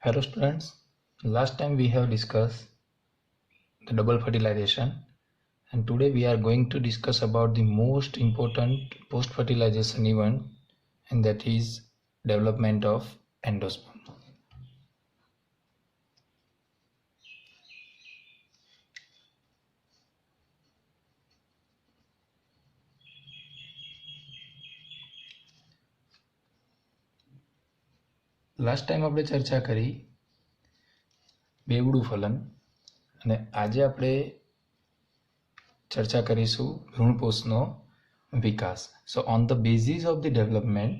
Hello students, last time we have discussed the double fertilization and today we are going to discuss about the most important post-fertilization event, and that is development of endosperm. Last time આપણે ચર્ચા કરી બેવડું ફલન અને આજે આપણે ચર્ચા કરીશું ભ્રૂણપોષનો વિકાસ. So on the basis of the development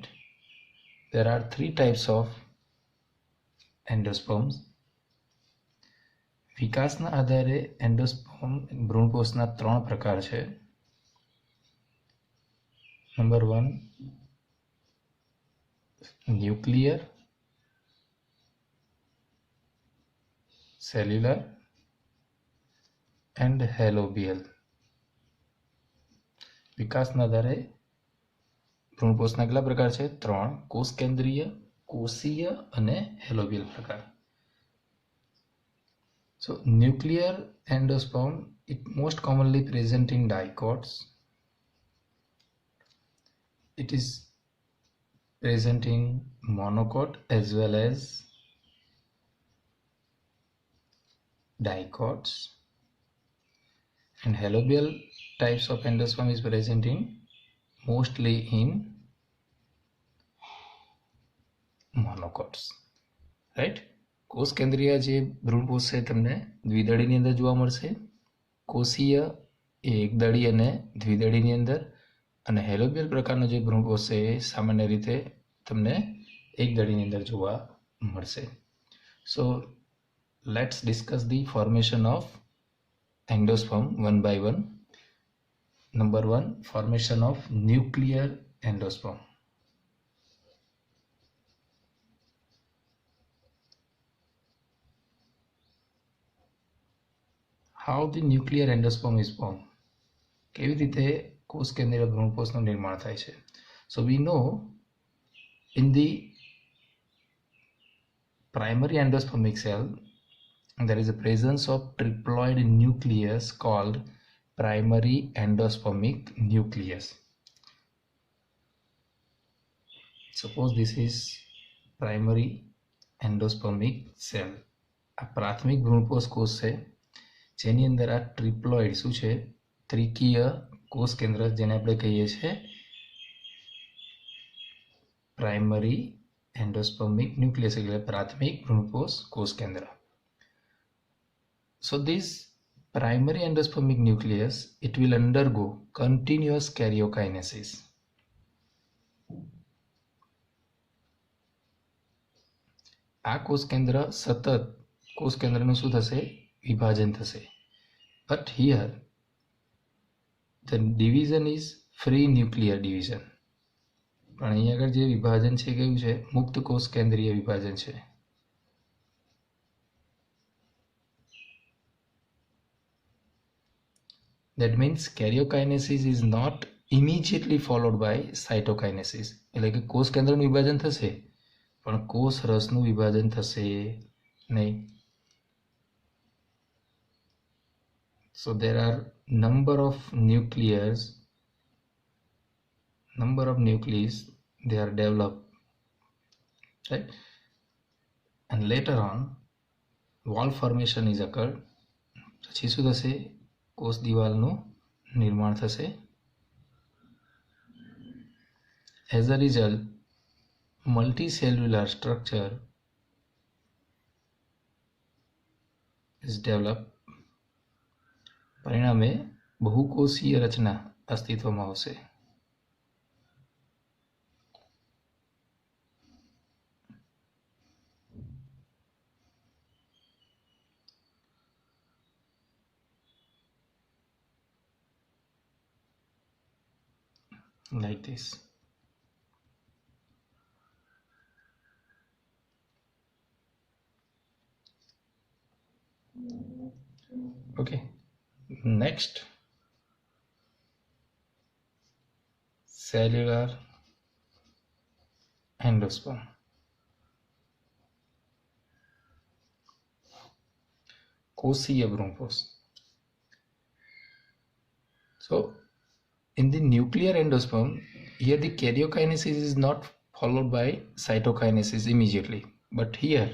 there are three types of endosperms. વિકાસના આધારે એન્ડોસ્પર્મ ભ્રૂણપોષના ત્રણ પ્રકાર છે. Number 1 nuclear, cellular and helobial. વિકાસના આધારે ભ્રૂણપોષના કેટલા પ્રકાર છે? ત્રણ: કોષ કેન્દ્રીય, કોષીય અને હેલોબિયલ પ્રકાર. So nuclear endosperm, it most commonly present in dicots. It is present in monocot as well as dicots, and halobial types of endosperm is present in mostly in monocots, right? કોષ કેન્દ્રીય જે ભ્રૂણપોષ છે તમને દ્વિદળીની અંદર જોવા મળશે. કોષીય એ એકદળી અને દ્વિદળીની અંદર, અને હેલોબિયલ પ્રકારનો જે ભ્રૂણપોષ છે એ સામાન્ય રીતે તમને એકદળીની અંદર જોવા મળશે. So let's discuss the formation of endosperm one by one. Number 1, formation of nuclear endosperm. How the nuclear endosperm is formed? કેવી રીતે કોષ કેન્દ્રીય ભ્રૂણપોષનું નિર્માણ થાય છે? So we know in the primary endospermic cell there is a presence of triploid nucleus called primary endospermic nucleus. Suppose this is primary endospermic cell. આ પ્રાથમિક ભ્રૂણપોષ કોષ છે જેની અંદર આ ટ્રિપ્લોઇડ શું છે? ત્રિકીય કોષ કેન્દ્ર, જેને આપણે કહીએ છીએ પ્રાઇમરી એન્ડોસ્પર્મિક ન્યુક્લિયસ, એટલે પ્રાથમિક ભ્રૂણપોષ કોષ કેન્દ્ર. So this primary endospermic nucleus, it will undergo continuous karyokinesis. આ કોષ કેન્દ્ર સતત કોષ કેન્દ્રનું શું થશે? વિભાજન થશે. But here the division is free nuclear division. પણ અહીં આગળ જે વિભાજન છે કયું છે? મુક્ત કોષ કેન્દ્રીય વિભાજન છે. That means karyokinesis is not immediately followed by cytokinesis. એટલે કે કોષ કેન્દ્રનું વિભાજન થશે પણ કોષ રસનું વિભાજન થશે નહીં. So there are number of nuclei, they are developed, right? And later on wall formation is occurred. પછી શું થશે? કોષ દિવાલનું નિર્માણ થશે. As a result, multicellular structure is developed. પરિણામે બહુકોષીય રચના અસ્તિત્વમાં આવશે. Like this. Okay. Next, cellular endosperm. कोशीय भ्रूणपोष. So in the nuclear endosperm, here the karyokinesis is not followed by cytokinesis immediately, but here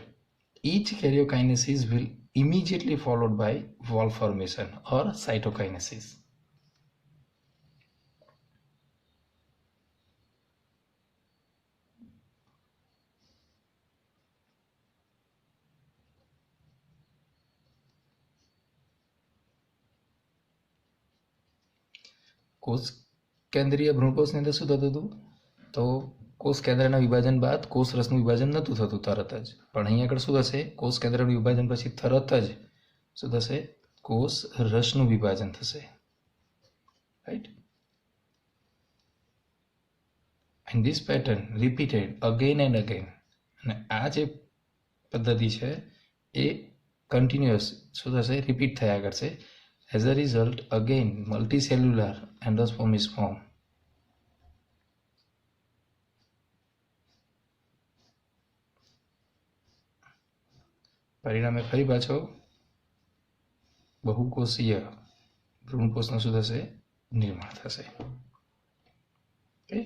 each karyokinesis will immediately followed by wall formation or cytokinesis. કોષ કેન્દ્રીય ભ્રૂણકોષની અંદર શું થતું હતું? તો કોષ કેન્દ્રના વિભાજન બાદ કોષ રસનું વિભાજન નહોતું થતું તરત જ, પણ અહીં આગળ શું થશે? કોષ કેન્દ્રનું વિભાજન પછી તરત જ શું થશે? કોષ રસનું વિભાજન થશે. Right? And this pattern repeated again and again. અને આ જે પદ્ધતિ છે એ કન્ટિન્યુઅસ શું થશે? રિપીટ થયા કરશે. As a result, again, multicellular endosperm is formed. પરિણામે ફરી પાછો બહુકોષીય ભ્રૂણકોષનું શું થશે? નિર્માણ થશે. ઓકે,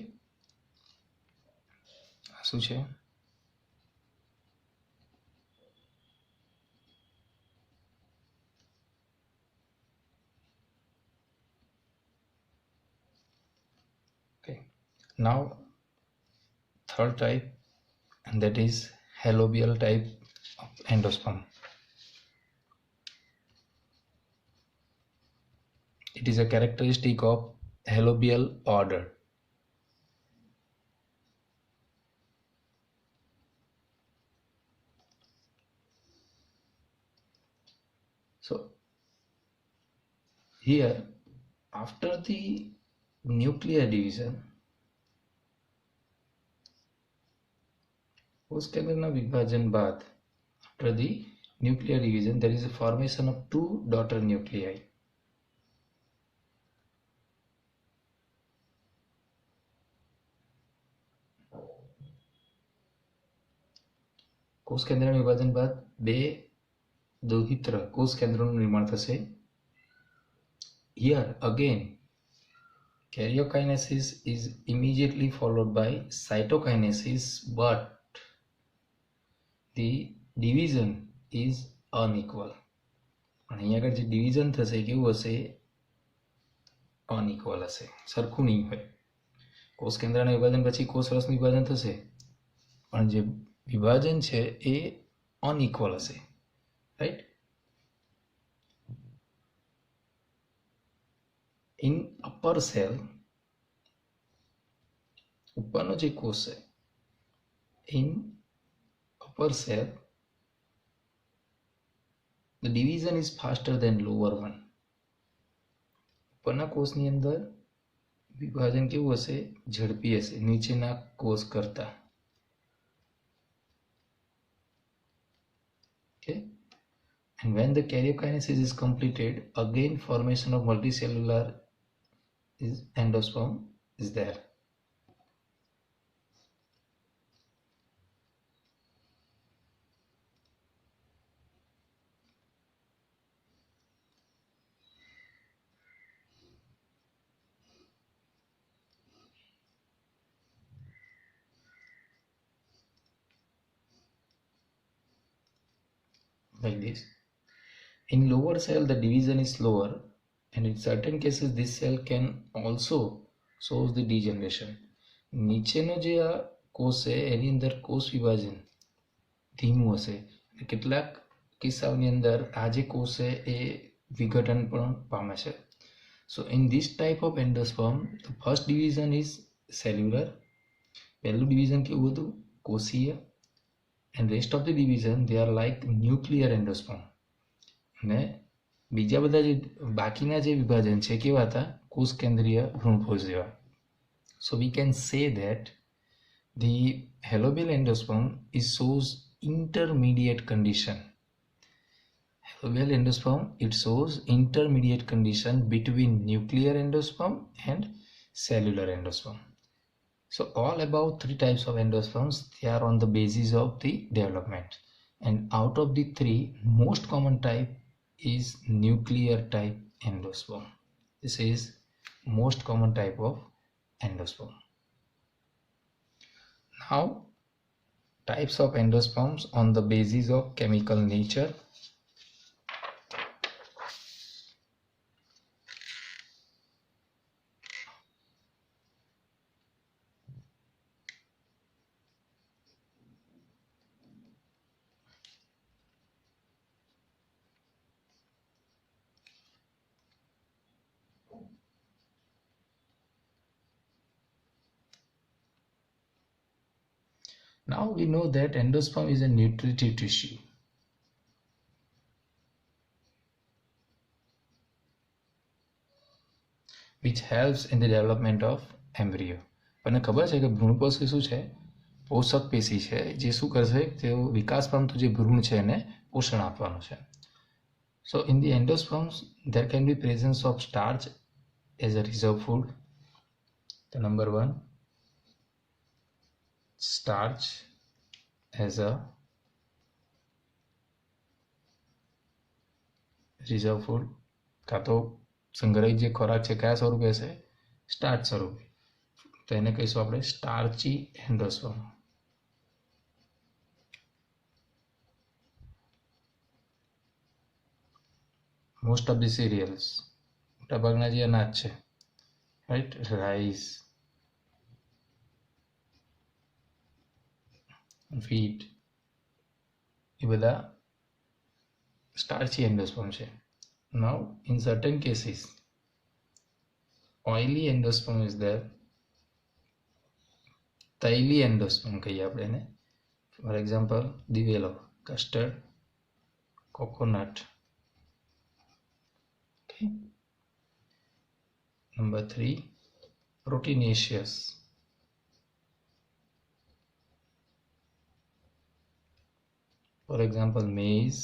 આ શું છે? Now third type, and that is halobial type of endosperm. It is a characteristic of halobial order. So here after the nuclear division, कोष केंद्રના વિભાજન બાદ after the nuclear division there is a formation of two daughter nuclei. કોષ કેન્દ્રના વિભાજન બાદ બે દોહિત્ર કોષ કેન્દ્રોનું નિર્માણ થશે. Here again karyokinesis is immediately followed by cytokinesis, but the division is unequal. પણ અહીં આગળ જે ડિવિઝન થશે કેવું હશે? અનઇક્વલ હશે, સરખું નહીં હોય. કોષ કેન્દ્રના વિભાજન પછી કોષ રસનું વિભાજન થશે, પણ જે વિભાજન છે એ અનઇક્વલ હશે. રાઈટ? ઇન અપર સેલ, ઉપરનો જે કોષ છે, in upper cell the division is faster than lower one. ઉપરના કોષની અંદર વિભાજન કેવું હશે? ઝડપી હશે નીચેના કોષ કરતા. Okay, and when the karyokinesis is completed, again formation of multicellular endosperm is there. Like this. In lower cell the division is slower, and in certain cases this cell can also shows the degeneration. નીચેનો જે આ કોષ છે એની અંદર કોષ વિભાજન ધીમું હશે. કેટલાક કિસ્સાઓની અંદર આ જે કોષ છે એ વિઘટન પણ પામે છે. So in this type of endosperm the first division is cellular. પહેલું ડિવિઝન કેવું હતું? કોષીય. and rest of the division they are like nuclear endosperm. અને બીજા બધા જે બાકીના જે વિભાજન છે કેવા હતા? કોષ કેન્દ્રીય ભ્રૂણકોષ જેવા. So we can say that the halobial endosperm is shows intermediate condition. Halobial endosperm it shows intermediate condition between nuclear endosperm and cellular endosperm. So all about three types of endosperms, they are on the basis of the development, and out of the three most common type is nuclear type endosperm. This is most common type of endosperm. Now, types of endosperms on the basis of chemical nature. Now we know that endosperm is a nutritive tissue. Which helps in the development of embryo. મને ખબર છે કે ભ્રૂણકોષ શું છે? પોષક પેશી છે જે શું કરશે? તેઓ વિકાસ પામતું જે ભ્રૂણ છે એને પોષણ આપવાનું છે. So in the endosperms there can be presence of starch as a reserve food. The number one, starch as a reserve food. કાં તો સંગ્રહિત જે ખોરાક છે કયા સ્વરૂપે છે? સ્ટાર્ચ સ્વરૂપે. તો એને કહીશું આપણે starchy endosperm. Most of the cereals, મોટાભાગના જે અનાજ છે, રાઈટ, રાઈસ, wheat, એ બધા સ્ટાર્ચી એન્ડોસ્પર્મ છે. Now in certain cases oily endosperm is there. તૈલી એન્ડોસ્પર્મ કહીએ આપણે એને. ફોર એક્ઝામ્પલ દિવેલો, castor, coconut. Okay. Number 3, proteinaceous. For example, maize.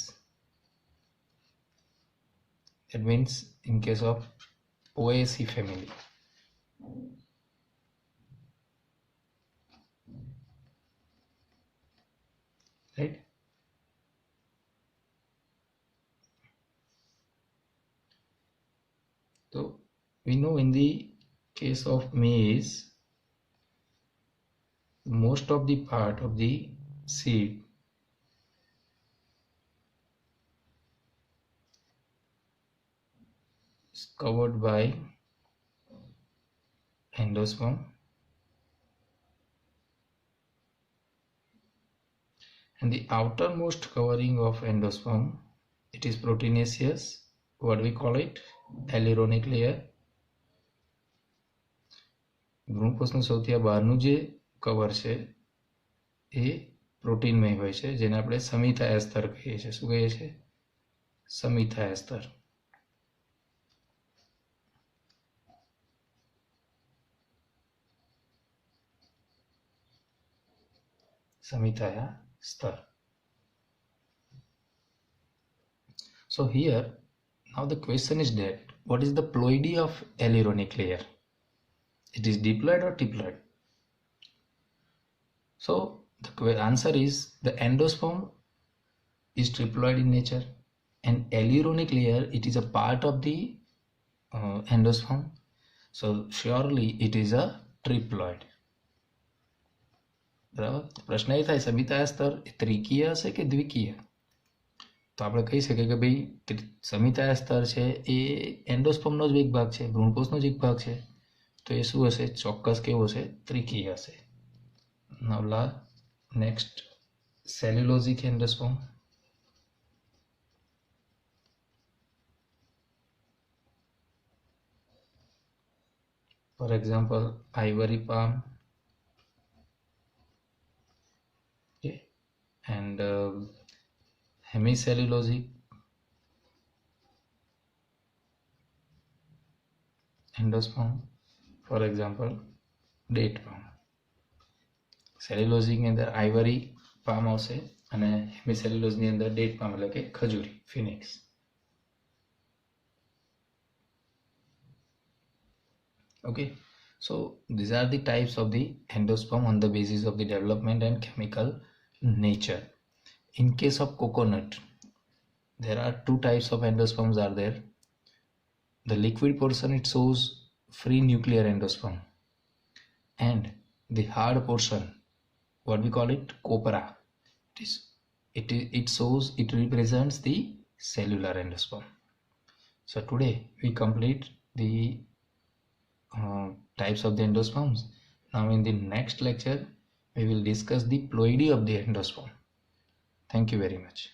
That means in case of Poaceae family. Right? So we know in the case of maize, most of the part of the seed is covered by endosperm, and the outermost covering of endosperm, it is proteinaceous. What we call it? Hyaluronic layer. ભ્રૂણકોષનું સૌથી આ બહારનું જે cover છે એ પ્રોટીનમય હોય છે, જેને આપણે સમિથાય સ્તર કહીએ છીએ. શું કહીએ છીએ? સમિથાય સ્તર. સમિથાયા સ્તર. So here now the question is that what is the ploidy of hyaluronic layer? It is diploid or triploid? So the answer is the endosperm is triploid in nature, and hyaluronic layer, it is a part of the endosperm. So surely it is a triploid. બરાબર. પ્રશ્ન એ થાય સમિતાય સ્તર ત્રિકીય હશે કે દ્વિકીય? તો આપણે કહી શકીએ કે ભાઈ સમિતાય સ્તર છે એ એન્ડોસ્પર્મનો જ એક ભાગ છે, ભ્રૂણકોષનો જ એક ભાગ છે. તો એ શું હશે? ચોક્કસ કેવો હશે? ત્રિકીય હશે. નવલા next, cellulosic endosperm. For example ivory palm. And hemicellulosic endosperm, for example date palm. Cellulosic ની અંદર આઇવરી પામ આવશે અને હેમિસેલ્યુલોઝ ની અંદર ડેટ પામ એટલે કે ખજૂરી, Phoenix. Okay, so these are the types of the endosperm on the basis of the development and chemical nature. In case of coconut, there are two types of endosperms are there. The liquid portion, it shows free nuclear endosperm, and the hard portion, what we call it, copra, it shows, it represents the cellular endosperm. So today we complete the types of the endosperms. Now in the next lecture we will discuss the ploidy of the endosperm. Thank you very much.